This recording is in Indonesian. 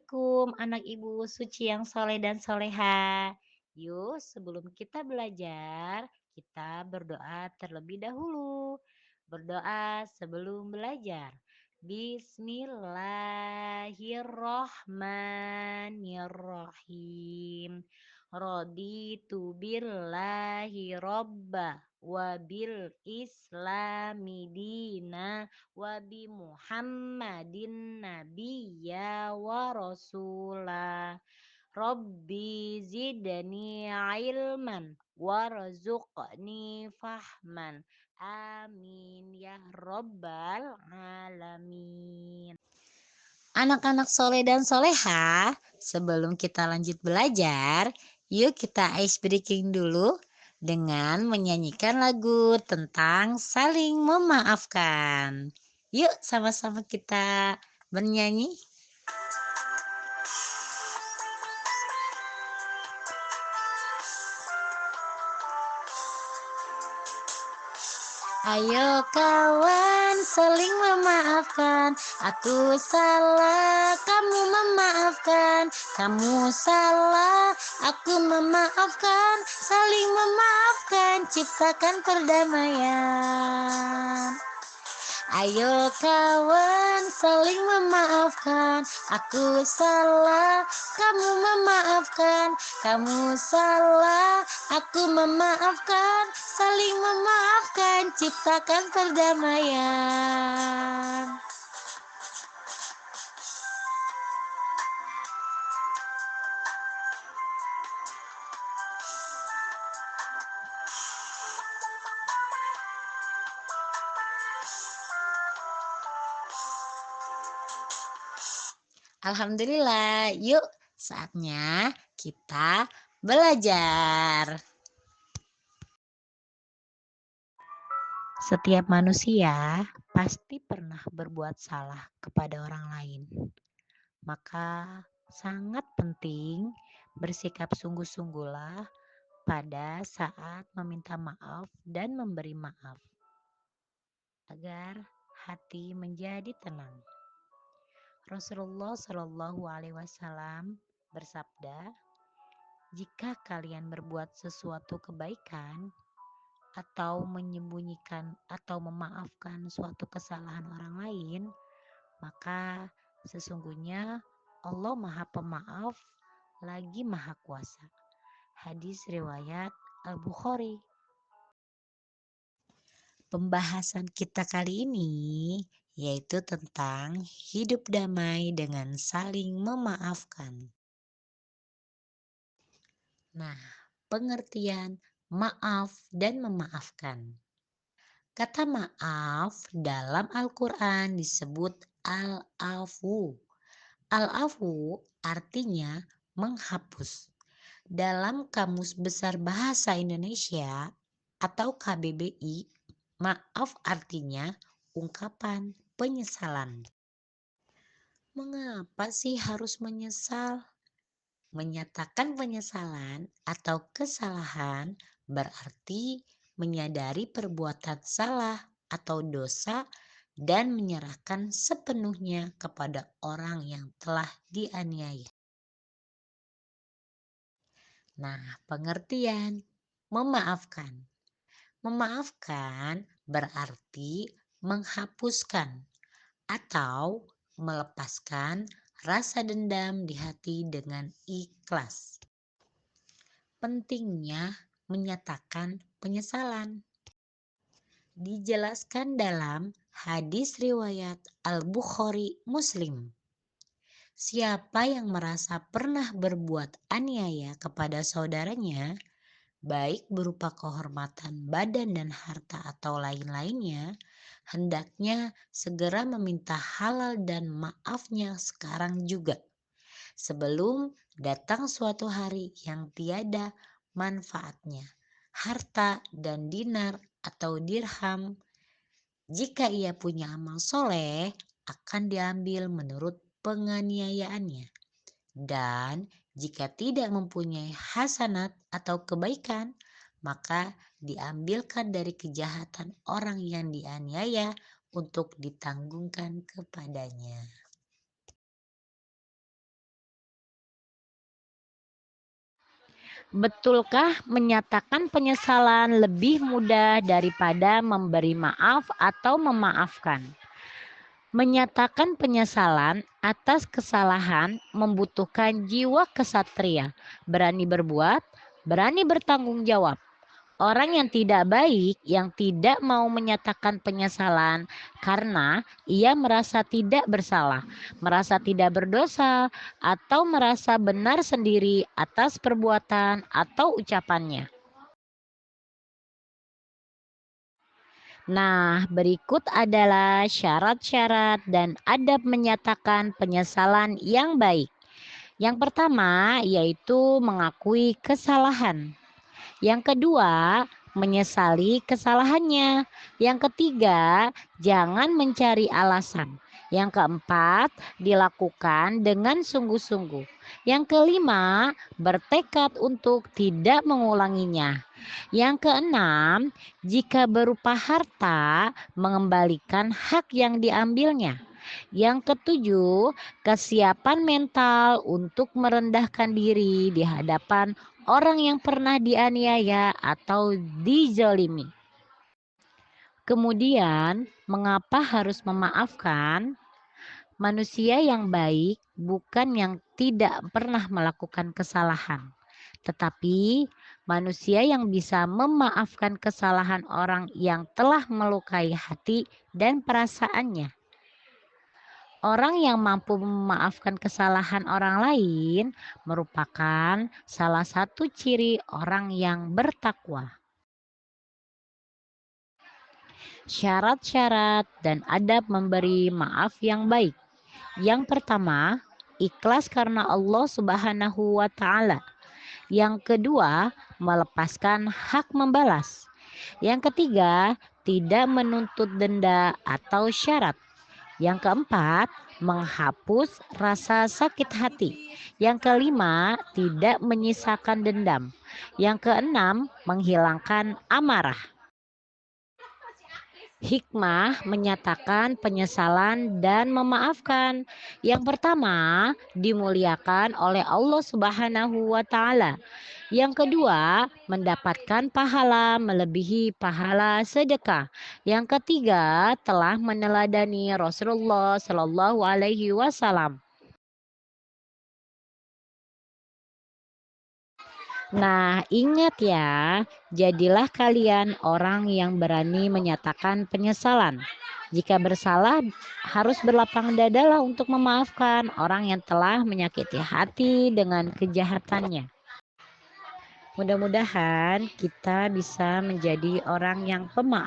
Assalamualaikum anak ibu suci yang soleh dan soleha. Yuk sebelum kita belajar, kita berdoa terlebih dahulu. Berdoa sebelum belajar. Bismillahirrohmanirrohim. Raditu billahi robba wabil islami dina wabi Muhammadin nabiyya wa rasula. Rabbi zidni ilman warzuqni fahman. Amin ya rabbal alamin. Anak-anak soleh dan soleha, sebelum kita lanjut belajar, yuk kita ice breaking dulu dengan menyanyikan lagu tentang saling memaafkan. Yuk sama-sama kita bernyanyi. Ayo kawan saling memaafkan. Aku salah, kamu memaafkan. Kamu salah, aku memaafkan. Saling memaafkan, ciptakan perdamaian. Ayo kawan saling memaafkan. Aku salah, kamu memaafkan. Kamu salah, aku memaafkan. Saling memaafkan, ciptakan perdamaian. Alhamdulillah, yuk saatnya kita belajar. Setiap manusia pasti pernah berbuat salah kepada orang lain. Maka sangat penting bersikap sungguh-sungguhlah pada saat meminta maaf dan memberi maaf agar hati menjadi tenang. Rasulullah Shallallahu Alaihi Wasallam bersabda, jika kalian berbuat sesuatu kebaikan atau menyembunyikan atau memaafkan suatu kesalahan orang lain, maka sesungguhnya Allah Maha Pemaaf lagi Maha Kuasa. Hadis riwayat Al-Bukhari. Pembahasan kita kali ini yaitu tentang hidup damai dengan saling memaafkan. Nah, pengertian maaf dan memaafkan. Kata maaf dalam Al-Quran disebut al-afu. Al-afu artinya menghapus. Dalam Kamus Besar Bahasa Indonesia atau KBBI, maaf artinya ungkapan penyesalan. Mengapa sih harus menyesal? Menyatakan penyesalan atau kesalahan berarti menyadari perbuatan salah atau dosa dan menyerahkan sepenuhnya kepada orang yang telah dianiaya. Nah, pengertian memaafkan. Memaafkan berarti menghapuskan atau melepaskan rasa dendam di hati dengan ikhlas. Pentingnya menyatakan penyesalan. Dijelaskan dalam hadis riwayat Al-Bukhari Muslim. Siapa yang merasa pernah berbuat aniaya kepada saudaranya, baik berupa kehormatan badan dan harta atau lain-lainnya, hendaknya segera meminta halal dan maafnya sekarang juga, sebelum datang suatu hari yang tiada manfaatnya, harta dan dinar atau dirham. Jika ia punya amal soleh, akan diambil menurut penganiayaannya. Dan jika tidak mempunyai hasanat atau kebaikan, maka diambilkan dari kejahatan orang yang dianiaya untuk ditanggungkan kepadanya. Betulkah menyatakan penyesalan lebih mudah daripada memberi maaf atau memaafkan? Menyatakan penyesalan atas kesalahan membutuhkan jiwa kesatria, berani berbuat, berani bertanggung jawab. Orang yang tidak baik, yang tidak mau menyatakan penyesalan karena ia merasa tidak bersalah, merasa tidak berdosa, atau merasa benar sendiri atas perbuatan atau ucapannya. Nah, berikut adalah syarat-syarat dan adab menyatakan penyesalan yang baik. Yang pertama yaitu mengakui kesalahan. Yang kedua, menyesali kesalahannya. Yang ketiga, jangan mencari alasan. Yang keempat, dilakukan dengan sungguh-sungguh. Yang kelima, bertekad untuk tidak mengulanginya. Yang keenam, jika berupa harta, mengembalikan hak yang diambilnya. Yang ketujuh, kesiapan mental untuk merendahkan diri di hadapan orang yang pernah dianiaya atau dizolimi. Kemudian, mengapa harus memaafkan? Manusia yang baik bukan yang tidak pernah melakukan kesalahan, tetapi manusia yang bisa memaafkan kesalahan orang yang telah melukai hati dan perasaannya. Orang yang mampu memaafkan kesalahan orang lain merupakan salah satu ciri orang yang bertakwa. Syarat-syarat dan adab memberi maaf yang baik. Yang pertama, ikhlas karena Allah Subhanahu wa Ta'ala. Yang kedua, melepaskan hak membalas. Yang ketiga, tidak menuntut denda atau syarat. Yang keempat, menghapus rasa sakit hati. Yang kelima, tidak menyisakan dendam. Yang keenam, menghilangkan amarah. Hikmah menyatakan penyesalan dan memaafkan. Yang pertama, dimuliakan oleh Allah Subhanahu wa Ta'ala. Yang kedua, mendapatkan pahala melebihi pahala sedekah. Yang ketiga, telah meneladani Rasulullah Shallallahu Alaihi Wasallam. Nah, ingat ya, jadilah kalian orang yang berani menyatakan penyesalan. Jika bersalah, harus berlapang dadalah untuk memaafkan orang yang telah menyakiti hati dengan kejahatannya. Mudah-mudahan kita bisa menjadi orang yang pemaaf.